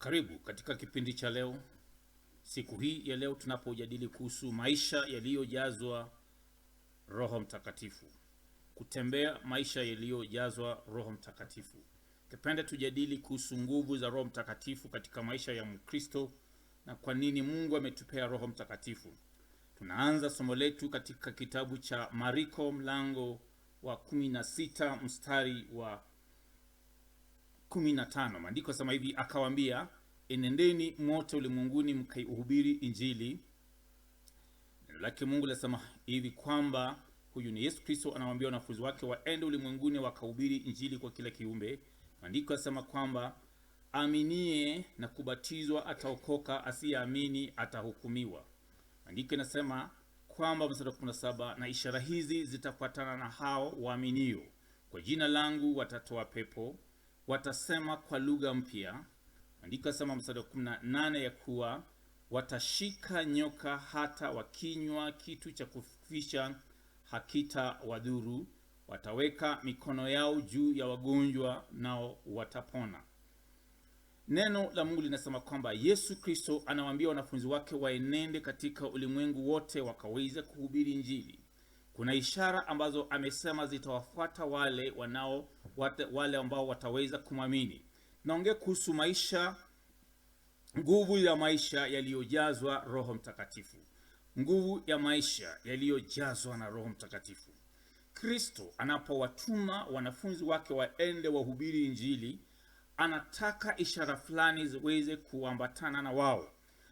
Karibu katika kipindi cha leo. Siku hii ya leo tunapojadili kuhusu maisha yaliyojazwa Roho Mtakatifu. Kutembea maisha yaliyojazwa Roho Mtakatifu. Kipenda tujadili kuhusu nguvu za Roho Mtakatifu katika maisha ya Mkristo na kwa nini Mungu ametupea Roho Mtakatifu. Tunaanza somo letu katika kitabu cha Marko mlango wa 16 mstari wa 15. Maandiko yanasema hivi, akawaambia, enendeni mote ulimwenguni mkaihubiri Injili. Neno lake Mungu linasema hivi kwamba huyu ni Yesu Kristo anawaambia wanafunzi wake waende ulimwenguni wakahubiri Injili kwa kila kiumbe. Maandiko yanasema kwamba aminie na kubatizwa ataokoka, asiyeamini atahukumiwa. Maandiko yanasema kwamba mstari wa 17, na ishara hizi zitafuatana na hao waaminio. Kwa jina langu watatoa pepo, watasema kwa lugha mpya. Maandiko yanasema mstari wa 18 ya kuwa watashika nyoka, hata wakinywa kitu cha kufisha hakita wadhuru. Wataweka mikono yao juu ya wagonjwa nao watapona. Neno la Mungu linasema kwamba Yesu Kristo anawaambia wanafunzi wake waenende katika ulimwengu wote wakaweze kuhubiri Injili. Kuna ishara ambazo amesema zitawafuata wale ambao wataweza kumwamini. Naongea kuhusu maisha, nguvu ya maisha yaliyojazwa Roho Mtakatifu. Nguvu ya maisha yaliyojazwa na Roho Mtakatifu. Kristo anapowatuma wanafunzi wake waende wahubiri Injili, anataka ishara fulani ziweze kuambatana na wao.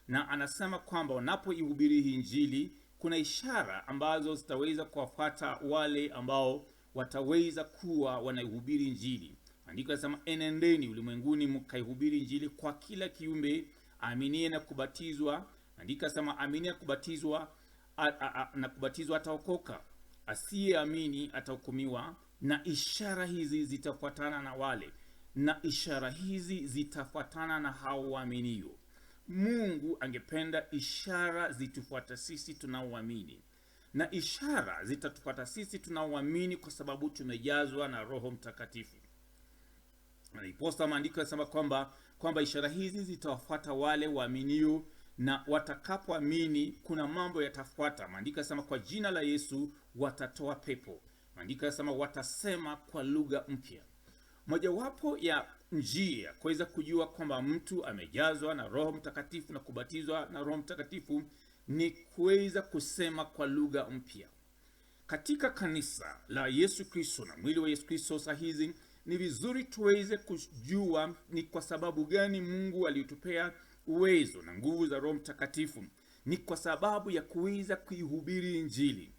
Na anasema kwamba wanapoihubiri hii Injili, kuna ishara ambazo zitaweza kuwafuata wale ambao wataweza kuwa wanaihubiri Injili. Maandiko yanasema enendeni ulimwenguni mkaihubiri Injili kwa kila kiumbe, aaminie na kubatizwa. Maandiko yanasema aaminie na kubatizwa ataokoka, asiyeamini atahukumiwa. Na ishara hizi zitafuatana na wale, na ishara hizi zitafuatana na hao waaminio. Mungu angependa ishara zitufuate sisi tunaoamini, na ishara zitatufuata sisi tunaoamini kwa sababu tumejazwa na Roho Mtakatifu. Na iposta maandiko yanasema kwamba ishara hizi zitawafuata wale waaminio, na watakapoamini kuna mambo yatafuata. Maandiko yanasema kwa jina la Yesu watatoa pepo. Maandiko yanasema watasema kwa lugha mpya. Mojawapo ya njia kuweza kujua kwamba mtu amejazwa na Roho Mtakatifu na kubatizwa na Roho Mtakatifu ni kuweza kusema kwa lugha mpya. Katika kanisa la Yesu Kristo na mwili wa Yesu Kristo sahizi, ni vizuri tuweze kujua ni kwa sababu gani Mungu alitupea uwezo na nguvu za Roho Mtakatifu. Ni kwa sababu ya kuweza kuihubiri Injili.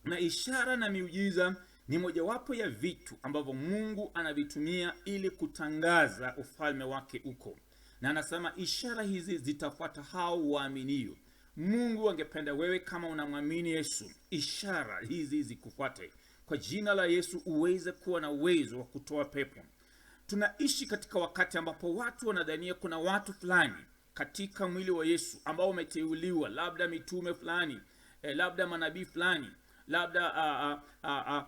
Na ishara na miujiza ni mojawapo ya vitu ambavyo Mungu anavitumia ili kutangaza ufalme wake uko. Na anasema ishara hizi zitafuata hao waaminio. Mungu angependa wewe kama unamwamini Yesu, ishara hizi zikufuate. Kwa jina la Yesu uweze kuwa na uwezo wa kutoa pepo. Tunaishi katika wakati ambapo watu wanadhania kuna watu fulani katika mwili wa Yesu ambao umeteuliwa, labda mitume fulani, labda manabii fulani, labda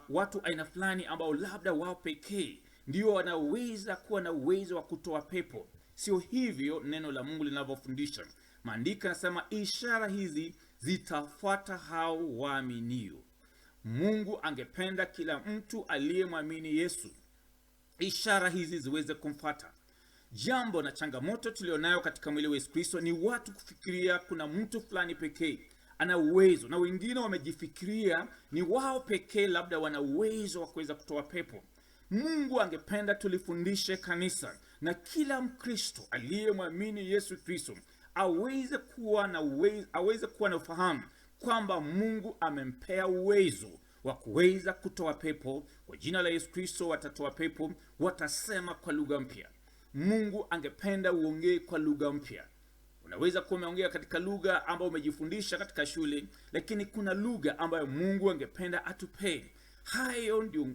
watu aina fulani ambao labda wao pekee ndio wanaweza kuwa na uwezo wa kutoa pepo. Sio hivyo neno la Mungu linavyofundisha. Maandiko yanasema ishara hizi zitafuata hao waaminio. Mungu angependa kila mtu aliyemwamini Yesu ishara hizi ziweze kumfuata. Jambo na changamoto tulionayo katika mwili wa Yesu Kristo ni watu kufikiria kuna mtu fulani pekee ana uwezo, na wengine wamejifikiria ni wao pekee labda wana uwezo wa kuweza kutoa pepo. Mungu angependa tulifundishe kanisa na kila Mkristo aliyemwamini Yesu Kristo aweze kuwa na ufahamu kwamba Mungu amempea uwezo wa kuweza kutoa pepo. Kwa jina la Yesu Kristo watatoa pepo, watasema kwa lugha mpya. Mungu angependa uongee kwa lugha mpya. Unaweza kuwa umeongea katika lugha ambayo umejifundisha katika shule, lakini kuna lugha ambayo Mungu angependa atupee.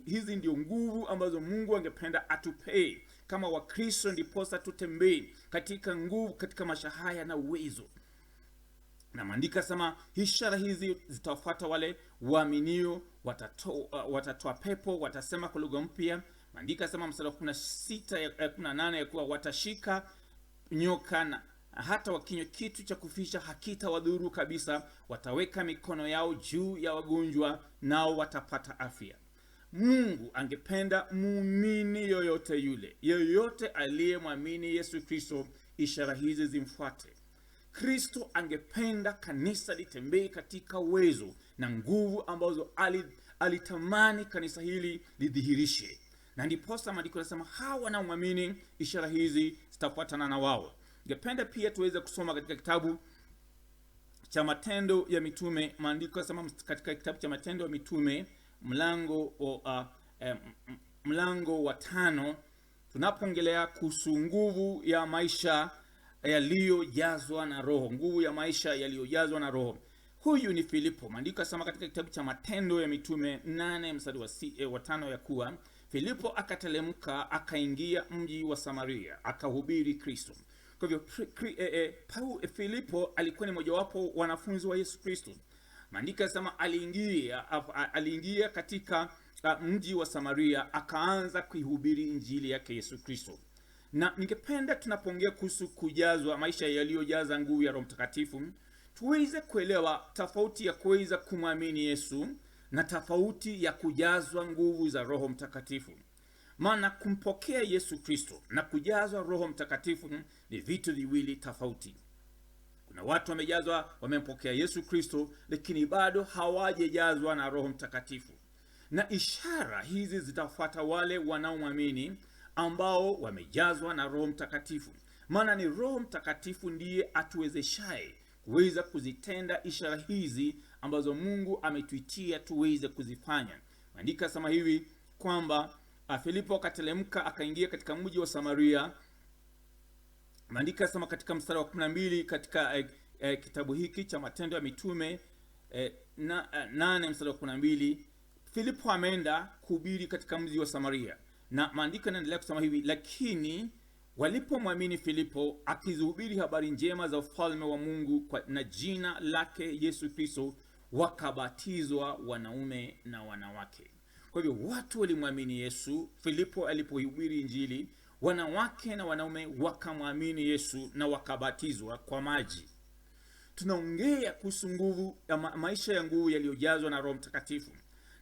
Hizi ndio nguvu ambazo Mungu angependa atupee kama Wakristo, ndiposa tutembee katika nguvu katika maisha haya na uwezo. Na maandiko yanasema ishara hizi zitawafuata wale waaminio, watatoa pepo, watasema kwa lugha mpya. Maandiko yanasema mstari wa 16 18 ya kuwa watashika nyoka, na hata wakinywa kitu cha kufisha hakitawadhuru kabisa. Wataweka mikono yao juu ya wagonjwa, nao watapata afya. Mungu angependa muumini yoyote aliyemwamini Yesu Kristo, ishara hizi zimfuate. Kristo angependa kanisa litembee katika uwezo na nguvu ambazo alitamani kanisa hili lidhihirishe. Na ndiposa maandiko yanasema hawa wanaomwamini ishara hizi zitafuatana na wao. Ningependa pia tuweze kusoma katika kitabu cha Matendo ya Mitume. Maandiko yanasema katika kitabu cha Matendo ya Mitume mlango wa 5, tunapoongelea kuhusu nguvu ya maisha yaliyojazwa na Roho, nguvu ya maisha yaliyojazwa na Roho. Huyu ni Filipo. Maandiko yanasema katika kitabu cha Matendo ya Mitume 8 mstari wa 5 ya kuwa Filipo akatelemka akaingia mji wa Samaria akahubiri Kristo. Kwa hivyo Filipo alikuwa ni mojawapo wanafunzi wa Yesu Kristo. Maandiko yanasema aliingia katika mji wa Samaria akaanza kuihubiri injili yake Yesu Kristo. Na ningependa tunapoongea kuhusu kujazwa maisha yaliyojaza nguvu ya Roho Mtakatifu, tuweze kuelewa tofauti ya kuweza kumwamini Yesu na tofauti ya kujazwa nguvu za Roho Mtakatifu. Maana kumpokea Yesu Kristo na kujazwa Roho Mtakatifu ni vitu viwili tofauti. Kuna watu wamempokea Yesu Kristo lakini bado hawajajazwa na Roho Mtakatifu. Na ishara hizi zitafuata wale wanaomwamini ambao wamejazwa na Roho Mtakatifu. Maana ni Roho Mtakatifu ndiye atuwezeshaye kuweza kuzitenda ishara hizi ambazo Mungu ametuitia tuweze kuzifanya. Maandiko yanasema hivi kwamba Filipo akatelemka akaingia katika mji wa Samaria. Maandiko yanasema katika mstari wa 12 katika kitabu hiki cha Matendo ya Mitume 8 mstari wa 12, Filipo ameenda kuhubiri katika mji wa Samaria. Na maandiko yanaendelea kusema hivi: lakini walipomwamini Filipo akizihubiri habari njema za ufalme wa Mungu na jina lake Yesu Kristo, wakabatizwa wanaume na wanawake. Kwa hivyo watu walimwamini Yesu Filipo alipohubiri injili, wanawake na wanaume wakamwamini Yesu na wakabatizwa kwa maji. Tunaongea kuhusu nguvu ya maisha ya nguvu yaliyojazwa na Roho Mtakatifu,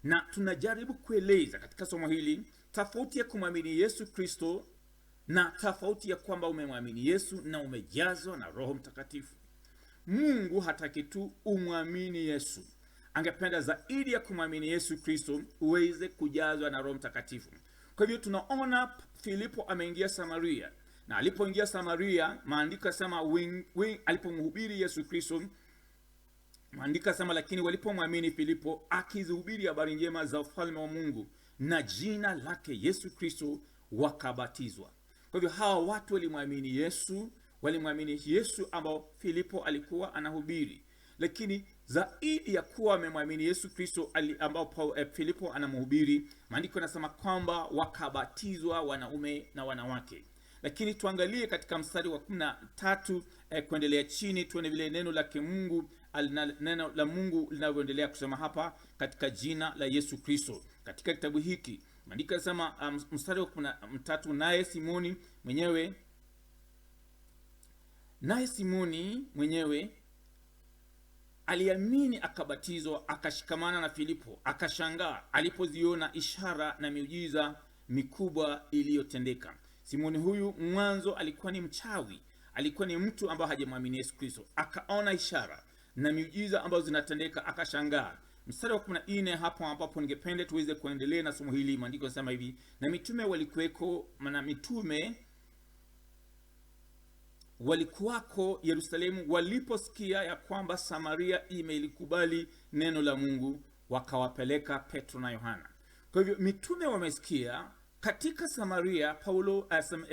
na tunajaribu kueleza katika somo hili tofauti ya kumwamini Yesu Kristo na tofauti ya kwamba umemwamini Yesu na umejazwa na Roho Mtakatifu. Mungu hataki tu umwamini Yesu. Angependa zaidi ya kumwamini Yesu Kristo uweze kujazwa na Roho Mtakatifu. Kwa hivyo tunaona Filipo ameingia Samaria, na alipoingia Samaria maandiko yanasema alipomhubiri Yesu Kristo, maandiko yanasema lakini walipomwamini Filipo akizihubiri habari njema za ufalme wa Mungu na jina lake Yesu Kristo, wakabatizwa. Kwa hivyo hawa watu walimwamini Yesu ambao Filipo alikuwa anahubiri. Lakini zaidi ya kuwa wamemwamini Yesu Kristo ambao Filipo anamhubiri, maandiko yanasema kwamba wakabatizwa wanaume na wanawake. Lakini tuangalie katika mstari wa 13 kuendelea chini, tuone vile neno la Mungu linavyoendelea kusema hapa katika jina la Yesu Kristo. Katika kitabu hiki maandiko yanasema mstari wa 13, naye Simoni mwenyewe aliamini akabatizwa, akashikamana na Filipo, akashangaa alipoziona ishara na miujiza mikubwa iliyotendeka. Simoni huyu mwanzo alikuwa ni mchawi, alikuwa ni mtu ambaye hajamwamini Yesu Kristo. Akaona ishara na miujiza ambazo zinatendeka, akashangaa. Mstari wa 14 hapo ambapo ningependa tuweze kuendelea na somo hili, maandiko yanasema hivi: na mitume walikuweko, na mitume walikuwako Yerusalemu waliposikia ya kwamba Samaria imelikubali neno la Mungu, wakawapeleka Petro na Yohana. Kwa hivyo mitume wamesikia katika Samaria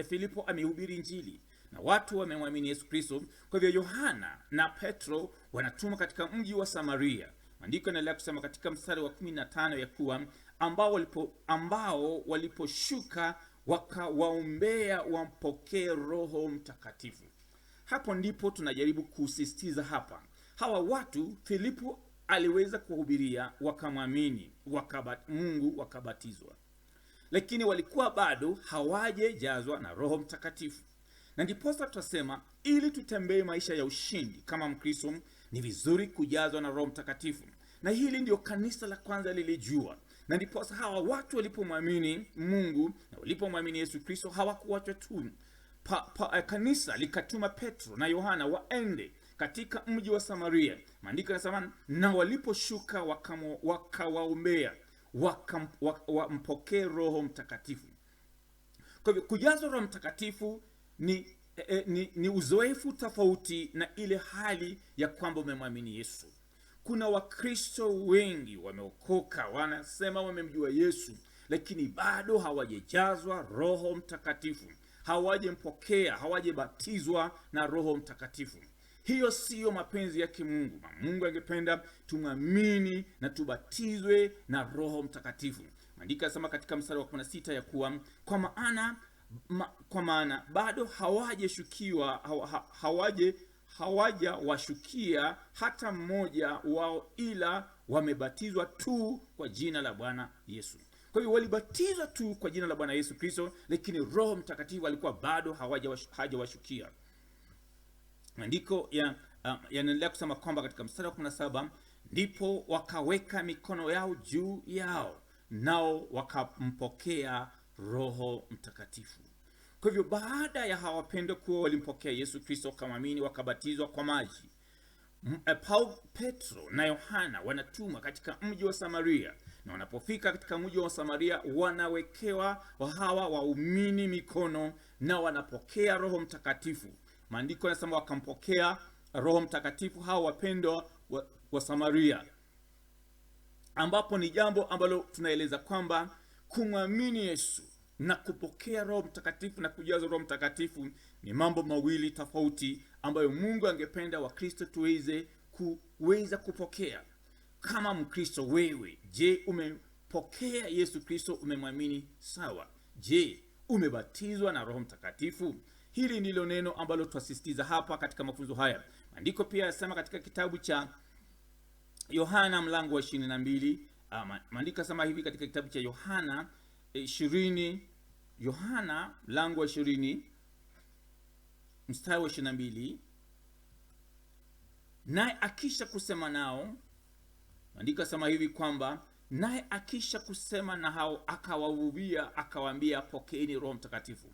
Filipo amehubiri injili na watu wamemwamini Yesu Kristo. Kwa hivyo Yohana na Petro wanatuma katika mji wa Samaria. Maandiko yanaendelea kusema katika mstari wa 15 ya kuwa ambao waliposhuka wakawaombea wampokee Roho Mtakatifu. Hapo ndipo tunajaribu kusisitiza hapa. Hawa watu Filipo aliweza kuhubiria, wakamwamini, Mungu, wakabatizwa. Lakini walikuwa bado hawajajazwa na Roho Mtakatifu. Na ndiposa tutasema ili tutembee maisha ya ushindi kama Mkristo ni vizuri kujazwa na Roho Mtakatifu. Na hili ndio kanisa la kwanza lilijua. Na ndiposa hawa watu walipomwamini Mungu na walipomwamini Yesu Kristo hawakuachwa tu. Kanisa likatuma Petro na Yohana waende katika mji wa Samaria. Maandiko yanasema na waliposhuka wakawaombea, wampokee Roho Mtakatifu. Kwa hivyo kujazwa Roho Mtakatifu ni uzoefu tofauti na ile hali ya kwamba umemwamini Yesu. Kuna Wakristo wengi wameokoka, wanasema wamemjua Yesu, lakini bado hawajajazwa Roho Mtakatifu, hawajempokea, hawajabatizwa na Roho Mtakatifu. Hiyo siyo mapenzi yake Mungu. Mungu angependa tumwamini na tubatizwe na Roho Mtakatifu. Maandiko yanasema katika mstari wa 16 ya kuwa kwa maana bado hawajawashukia hata mmoja wao, ila wamebatizwa tu kwa jina la Bwana Yesu. Kwa hiyo walibatizwa tu kwa jina la Bwana Yesu Kristo, lakini Roho Mtakatifu alikuwa bado hajawashukia. Maandiko yanaendelea kusema kwamba katika mstari wa 17 ndipo wakaweka mikono yao juu yao, nao wakampokea Roho Mtakatifu. Kwa hivyo baada ya hawapendo kuwa walimpokea Yesu Kristo, wakamwamini, wakabatizwa kwa maji, Petro na Yohana wanatumwa katika mji wa Samaria, na wanapofika katika mji wa Samaria wanawekewa hawa waumini mikono na wanapokea Roho Mtakatifu. Maandiko yanasema wakampokea Roho Mtakatifu hawa wapendwa wa Samaria, ambapo ni jambo ambalo tunaeleza kwamba kumwamini Yesu na kupokea Roho Mtakatifu na kujazwa Roho Mtakatifu ni mambo mawili tofauti ambayo Mungu angependa Wakristo kuweza kupokea. Kama Mkristo wewe, je, umepokea Yesu Kristo? Umemwamini? Sawa. Je, umebatizwa na Roho Mtakatifu? Hili ndilo neno ambalo tuasisitiza hapa katika mafunzo haya. Maandiko pia yanasema katika kitabu cha Yohana mlango wa 22, maandiko yanasema hivi katika kitabu cha Yohana 20, Yohana mlango wa 20 mstari wa 22, naye akisha kusema nao, maandiko yanasema hivi kwamba naye akisha kusema na hao akawahubia, akawaambia pokeeni Roho Mtakatifu.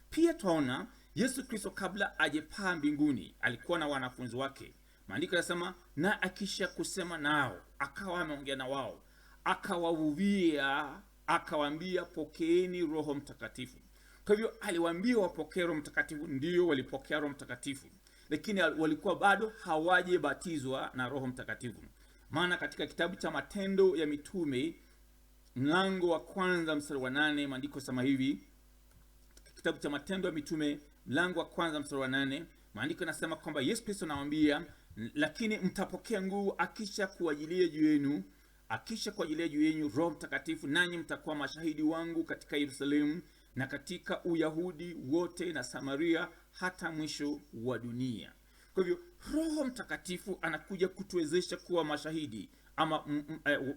Pia tunaona Yesu Kristo kabla ajepaa mbinguni alikuwa na wanafunzi wake. Maandiko yanasema na akisha kusema nao, akawa ameongea na wao, akawahubia, akawaambia pokeeni Roho Mtakatifu. Kwa hivyo aliwaambia wapokee Roho Mtakatifu, ndio walipokea Roho Mtakatifu, lakini walikuwa bado hawajabatizwa na Roho Mtakatifu. Maana katika kitabu cha Matendo ya Mitume mlango wa 1 mstari wa 8, maandiko yanasema hivi. Kitabu cha Matendo ya Mitume mlango wa 1 mstari wa 8, maandiko yanasema kwamba Yesu Kristo anawaambia, lakini mtapokea nguvu akisha kuajilia juu yenu Roho Mtakatifu, nanyi mtakuwa mashahidi wangu katika Yerusalemu na katika Uyahudi wote na Samaria hata mwisho wa dunia. Kwa hivyo Roho Mtakatifu anakuja kutuwezesha kuwa mashahidi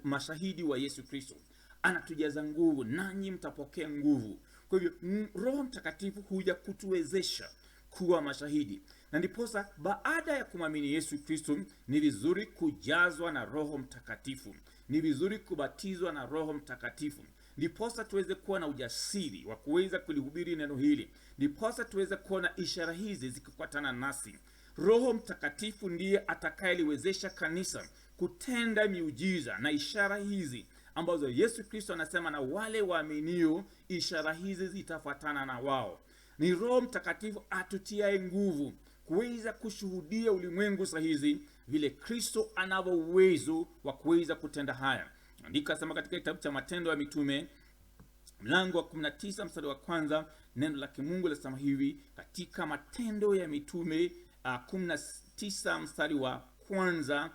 mashahidi wa Yesu Kristo. Anatujaza nguvu, nanyi mtapokea nguvu. Kwa hivyo Roho Mtakatifu huja kutuwezesha kuwa mashahidi. Na ndiposa baada ya kumwamini Yesu Kristo ni vizuri kujazwa na Roho Mtakatifu. Ni vizuri kubatizwa na Roho Mtakatifu. Ndiposa tuweze kuwa na ujasiri wa kuweza kulihubiri neno hili. Ndiposa tuweze kuona ishara hizi zikifuatana nasi. Roho Mtakatifu ndiye atakayeliwezesha kanisa kutenda miujiza na ishara hizi ambazo Yesu Kristo anasema na wale waaminio ishara hizi zitafuatana na wao. Ni Roho Mtakatifu atutiae nguvu kuweza kushuhudia ulimwengu saa hizi vile Kristo anavyo uwezo wa kuweza kutenda haya. Andika asema katika kitabu cha Matendo ya Mitume mlango wa 19 mstari wa 1, neno la Mungu linasema hivi katika Matendo ya Mitume 19 mstari wa 1,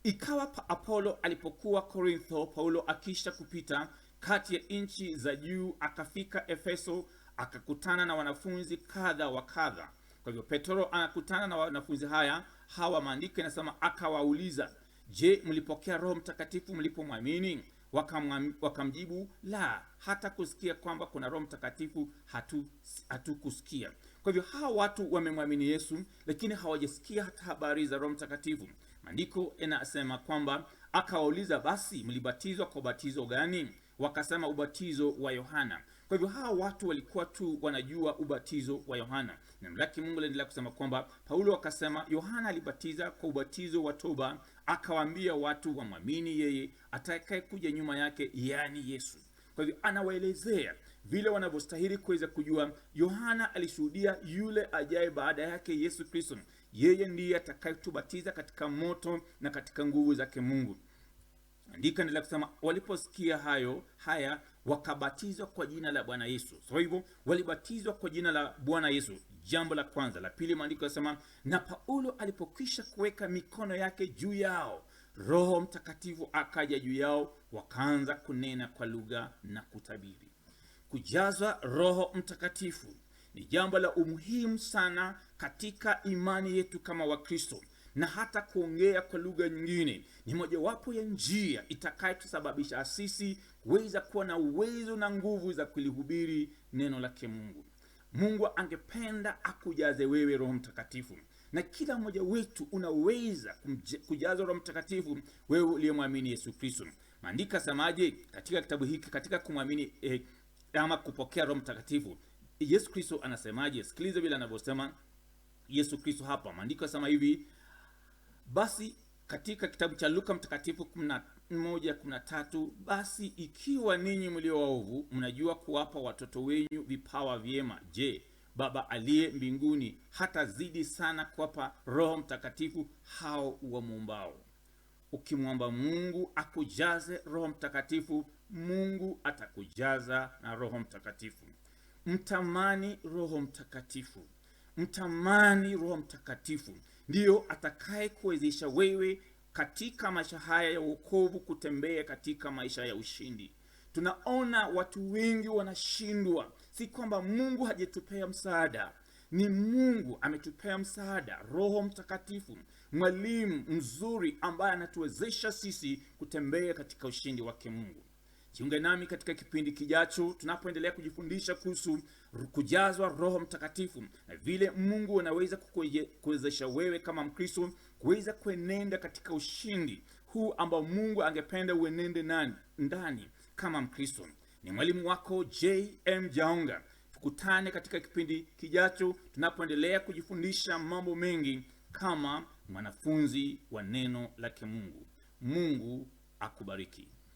ikawa Apolo alipokuwa Korintho, Paulo akisha kupita kati ya nchi za juu akafika Efeso, akakutana na wanafunzi kadha wa kadha. Kwa hivyo Petro anakutana na wanafunzi hawa, maandiko yanasema akawauliza, je, mlipokea Roho Mtakatifu mlipomwamini? Wakamjibu, la, hata kusikia kwamba kuna Roho Mtakatifu hatukusikia. Kwa hivyo hawa watu wamemwamini Yesu, lakini hawajasikia hata habari za Roho Mtakatifu. Maandiko yanasema kwamba akawauliza, basi mlibatizwa kwa ubatizo gani? Wakasema ubatizo wa Yohana. Kwa hivyo hawa watu walikuwa tu wanajua ubatizo wa Yohana. Neno lake Mungu laendelea kusema kwamba Paulo akasema Yohana alibatiza kwa ubatizo wa toba, akawaambia watu wamwamini yeye atakaye kuja nyuma yake, yani Yesu. Kwa hivyo anawaelezea vile wanavyostahili kuweza kujua. Yohana alishuhudia yule ajaye baada yake, Yesu Kristo. Yeye ndiye atakayetubatiza katika moto na katika nguvu zake Mungu. Andika endelea kusema waliposikia haya wakabatizwa kwa jina la Bwana Yesu. So hivyo walibatizwa kwa jina la Bwana Yesu, jambo la kwanza. La pili, maandiko yanasema na Paulo alipokwisha kuweka mikono yake juu yao, Roho Mtakatifu akaja juu yao, wakaanza kunena kwa lugha na kutabiri. Kujazwa Roho Mtakatifu ni jambo la umuhimu sana katika imani yetu kama Wakristo, na hata kuongea kwa lugha nyingine ni mojawapo ya njia itakayotusababisha sisi kuweza kuwa na uwezo na nguvu za kulihubiri neno lake Mungu. Mungu angependa akujaze wewe Roho Mtakatifu, na kila mmoja wetu unaweza kujazwa Roho Mtakatifu, wewe uliyemwamini Yesu Kristo. Maandiko samaje katika kitabu hiki, katika kumwamini ama kupokea Roho Mtakatifu, Yesu Kristo anasemaje? Sikiliza vile anavyosema Yesu Kristo hapa. Maandiko yanasema hivi, basi katika kitabu cha Luka Mtakatifu 11:13, basi ikiwa ninyi mlio waovu mnajua kuwapa watoto wenu vipawa vyema, je, Baba aliye mbinguni hatazidi sana kuwapa Roho Mtakatifu hao wamuombao? Ukimwomba Mungu akujaze Roho Mtakatifu, Mungu atakujaza na Roho Mtakatifu. Mtamani Roho Mtakatifu. Mtamani Roho Mtakatifu ndiyo atakaye kuwezesha wewe katika maisha haya ya wokovu kutembea katika maisha ya ushindi. Tunaona watu wengi wanashindwa. Si kwamba Mungu hajatupea msaada, ni Mungu ametupea msaada, Roho Mtakatifu, mwalimu mzuri ambaye anatuwezesha sisi kutembea katika ushindi wake Mungu. Jiunge nami katika kipindi kijacho tunapoendelea kujifundisha kuhusu kujazwa Roho Mtakatifu na vile Mungu anaweza kukuwezesha wewe kama Mkristo kuweza kuenenda katika ushindi huu ambao Mungu angependa uenende ndani kama Mkristo. Ni mwalimu wako J.M. Jaunga. Tukutane katika kipindi kijacho tunapoendelea kujifundisha mambo mengi kama mwanafunzi wa neno lake Mungu. Mungu akubariki.